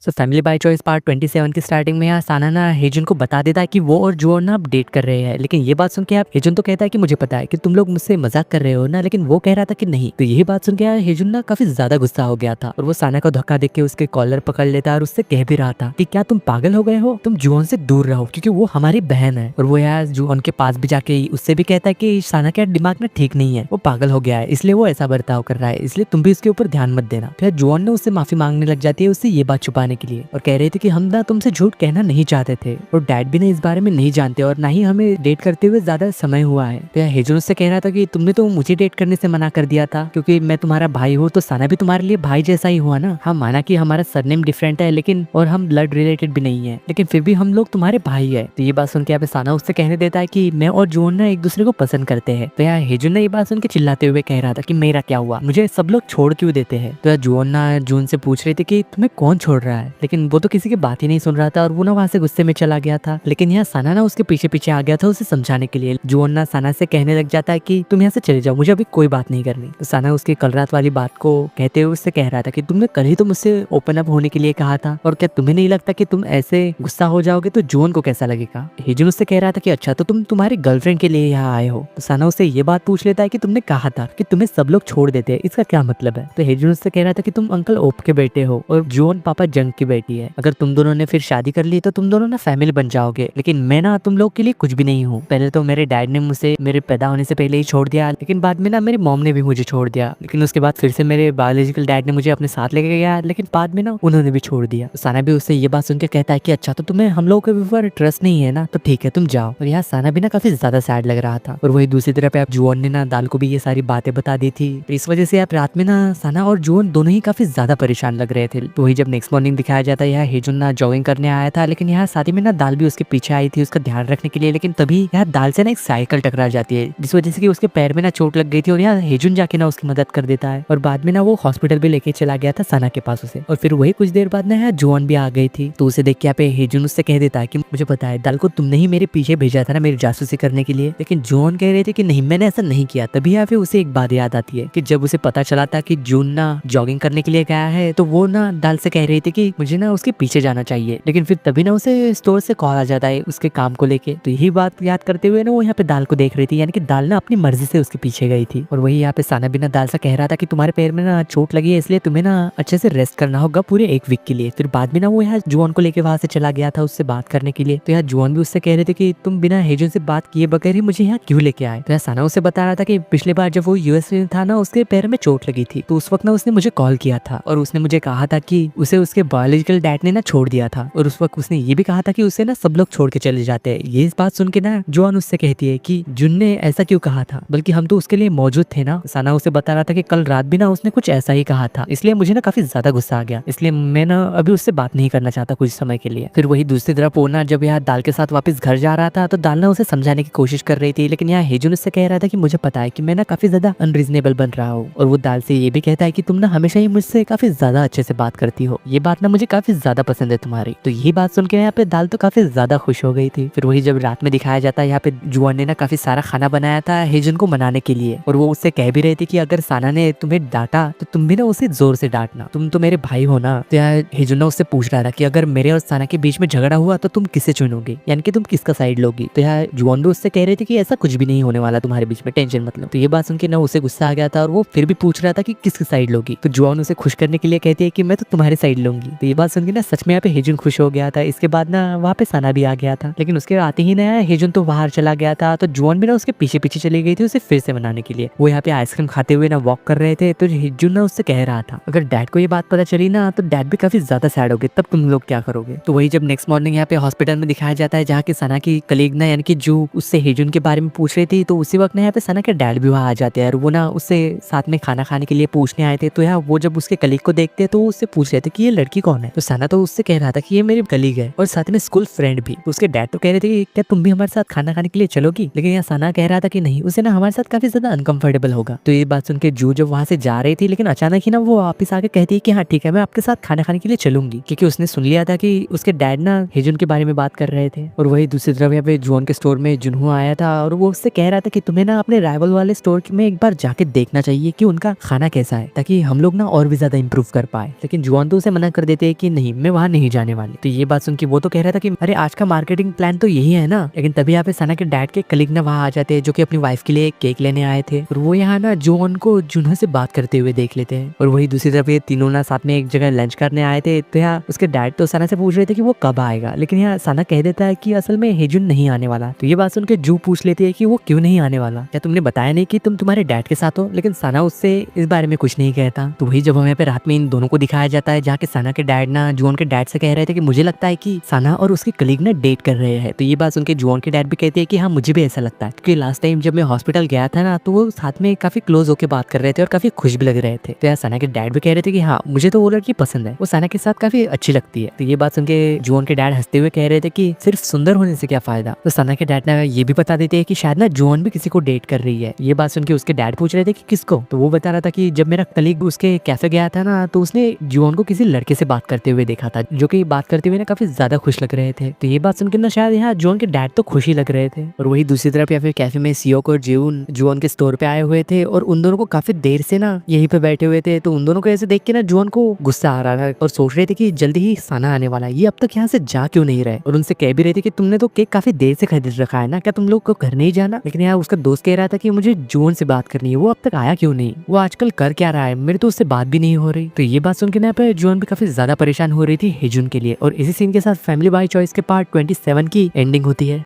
So family by choice part 27 की starting में यहाँ साना ना हेजुन को बता देता है कि वो और जुओन ना अब डेट कर रहे हैं। लेकिन ये बात सुन के आप हेजुन तो कहता है कि मुझे पता है कि तुम लोग मुझसे मजाक कर रहे हो ना, लेकिन वो कह रहा था कि नहीं। तो यही बात सुन के यार हेजुन ना काफी ज्यादा गुस्सा हो गया था और वो साना का धक्का देख के उसके कॉलर पकड़ लेता है और उससे कह भी रहा था कि क्या तुम पागल हो गए हो, तुम जुओन से दूर रहो क्योंकि वो हमारी बहन है। और वो यार जुओन के पास भी जाके उससे भी कहता है कि साना का दिमाग में ठीक नहीं है, वो पागल हो गया है, इसलिए वो ऐसा बर्ताव कर रहा है, इसलिए तुम भी उसके ऊपर ध्यान मत देना। फिर जुओन ने उससे माफी मांगने लग जाती है उससे ये बात छुपाने के लिए और कह रहे थे कि हम ना तुमसे झूठ कहना नहीं चाहते थे और डैड भी ना इस बारे में नहीं जानते और ना ही हमें डेट करते हुए ज्यादा समय हुआ है। तो हेजुन उससे कह रहा था कि तुमने तो मुझे डेट करने से मना कर दिया था क्योंकि मैं तुम्हारा भाई हूँ, तो साना भी तुम्हारे लिए भाई जैसा ही हुआ ना। हाँ माना कि हमारा सरनेम डिफरेंट है लेकिन और हम ब्लड रिलेटेड भी नहीं है, लेकिन फिर भी हम लोग तुम्हारे भाई है। तो ये बात सुन के यहाँ पे साना उससे कहने देता है कि मैं और जोन ना एक दूसरे को पसंद करते हैं। तो यार हेजुन ने ये बात सुन के चिल्लाते हुए कह रहा था कि मेरा क्या हुआ, मुझे सब लोग छोड़ क्यों देते हैं। तो यार जोन ना जून से पूछ रही थी कि तुम्हें कौन छोड़ रहा है, लेकिन वो तो किसी की बात ही नहीं सुन रहा था और वो ना वहाँ से गुस्से में चला गया था। लेकिन यहाँ साना ना उसके पीछे पीछे आ गया था उसे समझाने के लिए। जोन ना साना से कहने लग जाता है कि तुम यहाँ से चले जाओ, मुझे अभी कोई बात नहीं करनी। तो साना उसकी कल रात वाली बात को कहते हुए उससे कह रहा था कि तुमने कल ही तो मुझसे ओपन अप होने के लिए कहा था और क्या तुम्हें नहीं लगता कि तुम ऐसे गुस्सा हो जाओगे तो जोन को कैसा लगेगा। हेजुन उससे कह रहा था कि अच्छा तो तुम तुम्हारी गर्लफ्रेंड के लिए यहाँ आए हो। तो साना उससे ये बात पूछ लेता है कि तुमने कहा था कि तुम्हें सब लोग छोड़ देते हैं, इसका क्या मतलब है। तो हेजुन उससे कह रहा था कि तुम अंकल ओप के बेटे हो और जोन पापा जंग की बेटी है, अगर तुम दोनों ने फिर शादी कर ली तो तुम दोनों ना फैमिली बन जाओगे, लेकिन मैं ना तुम लोग के लिए कुछ भी नहीं हूँ। पहले तो मेरे डैड ने मुझे मेरे पैदा होने से पहले ही छोड़ दिया, लेकिन बाद में ना मेरी मॉम ने भी मुझे छोड़ दिया, लेकिन उसके बाद फिर से मेरे बायोलॉजिकल डैड ने मुझे अपने साथ लेके गया, लेकिन बाद में ना उन्होंने भी छोड़ दिया। तो साना भी उससे ये बात सुन के कहता है कि अच्छा तो तुम्हें हम लोगों के ऊपर ट्रस्ट नहीं है ना, तो ठीक है तुम जाओ। और यहाँ साना भी ना काफी ज्यादा सैड लग रहा था और वही दूसरी तरफ आप जुओन ने ना दाल को भी ये सारी बातें बता दी थी। तो इस वजह से आप रात में ना साना और जुओन दोनों ही काफी ज्यादा परेशान लग रहे थे। तो वही जब नेक्स्ट मॉर्निंग दिखाया जाता है यहाँ हेजुन ना जॉगिंग करने आया था, लेकिन यहाँ साथ ही में ना दाल भी उसके पीछे आई थी उसका ध्यान रखने के लिए, लेकिन तभी यहाँ दाल से ना एक साइकिल टकरा जाती है जिस वजह से कि उसके पैर में ना चोट लग गई थी और यहाँ हेजुन जाके ना उसकी मदद कर देता है और बाद में ना वो हॉस्पिटल भी लेके चला गया था साना के पास उसे। और फिर वही कुछ देर बाद ना यहाँ जोन भी आ गई थी। तो उसे देख के यहाँ पे हेजुन उससे कह देता है कि मुझे पता है दाल को तुमने ही मेरे पीछे भेजा था ना मेरी जासूसी करने के लिए, लेकिन जोन कह रहे थे कि नहीं मैंने ऐसा नहीं किया। तभी यहाँ पे उसे एक बात याद आती है कि जब उसे पता चला था कि जून ना जॉगिंग करने के लिए गया है तो वो ना दाल से कह रही थी कि मुझे ना उसके पीछे जाना चाहिए, लेकिन फिर तभी ना उसे स्टोर से कॉल आ जाता है उसके काम को लेके। तो यही बात याद करते हुए ना वो यहाँ पे दाल को देख रही थी, यानी कि दाल ना अपनी मर्जी से उसके पीछे गई थी। और वही यहाँ पे साना भी ना दाल से कह रहा था कि तुम्हारे पैर में ना चोट लगी है इसलिए तुम्हें ना अच्छे से रेस्ट करना होगा पूरे एक वीक के लिए। फिर बाद में ना वो यहाँ जुआन को लेके वहां से चला गया था उससे बात करने के लिए। तो यहाँ जुआन भी उससे कह रहे थे कि तुम बिना हेजुन से बात किए बगैर ही मुझे यहाँ क्यों लेके आए। तो यहाँ साना उसे बता रहा था कि पिछली बार जब वो यूएस में था ना उसके पैर में चोट लगी थी, तो उस वक्त ना उसने मुझे कॉल किया था और उसने मुझे कहा था कि उसे उसके बायोलॉजिकल डैड ने ना छोड़ दिया था और उस वक्त उसने ये भी कहा था कि उसे ना सब लोग छोड़ के चले जाते हैं। ये इस बात सुन के ना जुआन उससे कहती है कि जुन ने ऐसा क्यों कहा था, बल्कि हम तो उसके लिए मौजूद थे ना। साना उसे बता रहा था कि कल रात भी ना उसने कुछ ऐसा ही कहा था, इसलिए मुझे ना काफी ज्यादा गुस्सा आ गया, इसलिए मैं ना अभी उससे बात नहीं करना चाहता कुछ समय के लिए। फिर वही दूसरी तरफ वो ना जब यहाँ दाल के साथ वापस घर जा रहा था तो दाल ना उसे समझाने की कोशिश कर रही थी, लेकिन यहाँ हेजुन उससे कह रहा था कि मुझे पता है कि मैं ना काफी ज्यादा अनरीजनेबल बन रहा हूँ। और वो दाल से ये भी कहता है कि तुम ना हमेशा ही मुझसे काफी ज्यादा अच्छे से बात करती हो, ये बात ना मुझे काफी ज्यादा पसंद है तुम्हारी। तो यही बात सुन के यहाँ पे दाल तो काफी ज्यादा खुश हो गई थी। फिर वही जब रात में दिखाया जाता है यहाँ पे जुआन ने ना काफी सारा खाना बनाया था हेजुन को मनाने के लिए और वो उससे कह भी रही थी कि अगर साना ने तुम्हें डांटा तो तुम भी ना उसे जोर से डांटना, तुम तो मेरे भाई हो ना। तो यार हेजुन ना उससे पूछ रहा था कि अगर मेरे और साना के बीच में झगड़ा हुआ तो तुम किसे चुनोगे, यानी कि तुम किसका साइड लोगी। तो यार जुआन भी उससे कह रहे थे कि ऐसा कुछ भी नहीं होने वाला तुम्हारे बीच में, टेंशन मतलब। तो ये बात सुन के ना उसे गुस्सा आ गया था और वो फिर भी पूछ रहा था कि किसकी साइड लोगी। तो जुआन उसे खुश करने के लिए कहती है कि मैं तो तुम्हारी साइड लूंगी। तो ये बात सुन के ना सच में यहाँ पे हेजुन खुश हो गया था। इसके बाद ना वहाँ पे साना भी आ गया था, लेकिन उसके आते ही ना हेजुन तो बाहर चला गया था। तो जुआन भी ना उसके पीछे पीछे चली गई थी उसे फिर से मनाने के लिए। वो यहाँ पे आइसक्रीम खाते हुए ना वॉक कर रहे थे। तो हेजुन ना उससे कह रहा था अगर डैड को ये बात पता चली ना तो डैड भी काफी ज्यादा सैड हो गए, तब तुम लोग क्या करोगे। तो वही जब नेक्स्ट मॉर्निंग यहाँ पे हॉस्पिटल में दिखाया जाता है जहाँ की सना की कलीग ना यानी कि जो उससे हेजुन के बारे में पूछ रही थी, तो उसी वक्त ना यहाँ पे सना के डैड भी वहाँ आ जाते हैं और वो ना उससे साथ में खाना खाने के लिए पूछने आए थे। तो यहाँ वो जब उसके कलीग को देखते हैं तो उससे पूछ रहे थे कि ये लड़की कौन है। तो सना तो उससे कह रहा था कि ये मेरी कलीग है और साथ में स्कूल फ्रेंड भी। तो उसके डैड तो कह रहे थे कि क्या तुम भी हमारे साथ खाना खाने के लिए चलोगी, लेकिन यहाँ सना कह रहा था कि नहीं, उसे ना हमारे साथ काफी ज्यादा अनकंफर्टेबल होगा। तो ये बात सुन के जब वहां से जा रही थी, लेकिन अचानक ही ना वो वापस आके कहती है कि हाँ ठीक है मैं आपके साथ खाना खाने के लिए चलूंगी, क्योंकि उसने सुन लिया था कि उसके डैड ना हेजुन के बारे में बात कर रहे थे। और वही दूसरी तरफ यहाँ पे जुआन के स्टोर में जुनहू आया था और वो उससे कह रहा था कि तुम्हें ना अपने राइवल वाले स्टोर में एक बार जाके देखना चाहिए कि उनका खाना कैसा है, ताकि हम लोग ना और भी ज्यादा इंप्रूव कर पाए। लेकिन जुआन तो उसे मना कर देती लेते हैं कि नहीं मैं वहाँ नहीं जाने वाली। तो ये बात सुन के वो तो कह रहा था कि अरे आज का मार्केटिंग प्लान तो यही है ना, लेकिन तभी यहाँ पे सना के डैड के कलीग ना वहाँ आ जाते हैं जो कि अपनी वाइफ के लिए केक लेने आए थे। और वो यहाँ ना जॉन को जुनहो से बात करते हुए देख लेते हैं। और वही दूसरी तरफ ये तीनों ना साथ में एक जगह लंच करने आए थे। तो यहाँ उसके डैड तो सना से पूछ रहे थे कि वो कब आएगा, लेकिन यहाँ सना कह देता है कि असल में हेजुन नहीं आने वाला। तो ये बात सुन के जू पूछ लेती है कि वो क्यों नहीं आने वाला, क्या तुमने बताया नहीं कि तुम तुम्हारे डैड के साथ हो। लेकिन सना उससे इस बारे में कुछ नहीं कहता। तो वही जब हमें पे रात में इन दोनों को दिखाया जाता है जहाँ के सना के डैड ना जुओन के डैड से कह रहे थे कि मुझे लगता है कि सना और उसके कलीग ना डेट कर रहे हैं। तो ये बात सुन के जुओन के डैड भी कहते हैं कि हाँ मुझे भी ऐसा लगता है, क्योंकि लास्ट टाइम जब मैं हॉस्पिटल गया था ना तो वो साथ में काफी क्लोज होकर बात कर रहे थे और काफी खुश भी लग रहे थे। तो यार सना के डैड भी कह रहे थे कि हाँ मुझे तो वो लड़की पसंद है, वो सना के साथ काफी अच्छी लगती है। तो ये बात सुन के जुओन के डैड हंसते हुए कह रहे थे कि सिर्फ सुंदर होने से क्या फायदा। तो सना के डैड ना ये भी बता देते हैं कि शायद ना जुओन भी किसी को डेट कर रही है। ये बात सुन के उसके डैड पूछ रहे थे कि किसको। तो वो बता रहा था कि जब मेरा कलीग उसके कैफे गया था ना तो उसने जुओन को किसी लड़के से बात करते हुए देखा था, जो कि बात करते हुए ना काफी ज्यादा खुश लग रहे थे। तो ये बात सुनकर ना शायद यहाँ जुओन के डैड तो खुश ही लग रहे थे। और वही दूसरी तरफ या फिर कैफे में सियोक और जिउन जुओन के स्टोर पे आए हुए थे और उन दोनों को काफी देर से ना यहीं पे बैठे हुए थे। तो उन दोनों को ऐसे देख के ना जुओन को गुस्सा आ रहा था और सोच रहे थे कि जल्दी ही सना आने वाला है, ये अब तक यहाँ से जा क्यों नहीं रहे। और उनसे कह भी रहे थे कि तुमने तो केक काफी देर से खरीद रखा है ना, क्या तुम लोग को घर नहीं जाना। लेकिन यहाँ उसका दोस्त कह रहा था कि मुझे जुओन से बात करनी है, वो अब तक आया क्यों नहीं, वो आजकल कर क्या रहा है, मेरी तो उससे बात भी नहीं हो रही। तो ये बात सुन के ना पे जुओन भी काफी ज्यादा परेशान हो रही थी हेजुन के लिए। और इसी सीन के साथ फैमिली बाय चॉइस के पार्ट 27 की एंडिंग होती है।